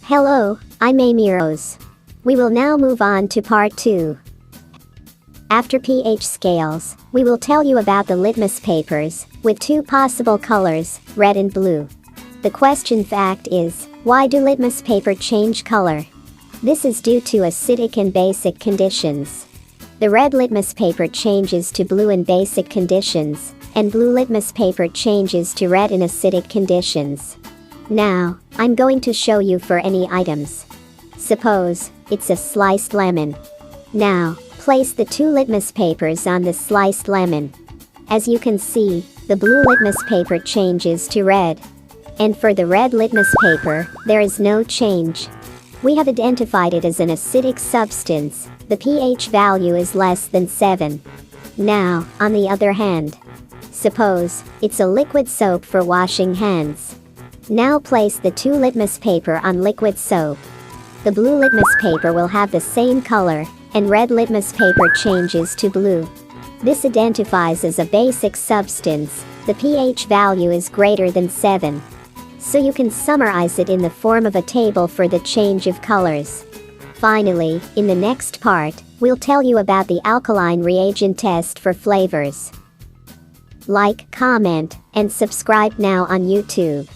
Hello, I'm Amy Rose. We will now move on to part 2. After pH scales, we will tell you about the litmus papers, with two possible colors, red and blue. The question fact is, why do litmus paper change color? This is due to acidic and basic conditions. The red litmus paper changes to blue in basic conditions, and blue litmus paper changes to red in acidic conditions. Now, I'm going to show you for any items. Suppose it's a sliced lemon. Now, place the two litmus papers on the sliced lemon. As you can see, the blue litmus paper changes to red. And for the red litmus paper, there is no change. We have identified it as an acidic substance. The pH value is less than 7. Now, on the other hand, suppose it's a liquid soap for washing hands. Now place the two litmus paper on liquid soap. The blue litmus paper will have the same color, and red litmus paper changes to blue. This identifies as a basic substance. The pH value is greater than 7. So you can summarize it in the form of a table for the change of colors. Finally, in the next part, we'll tell you about the alkaline reagent test for flavors. Like, comment, and subscribe now on YouTube.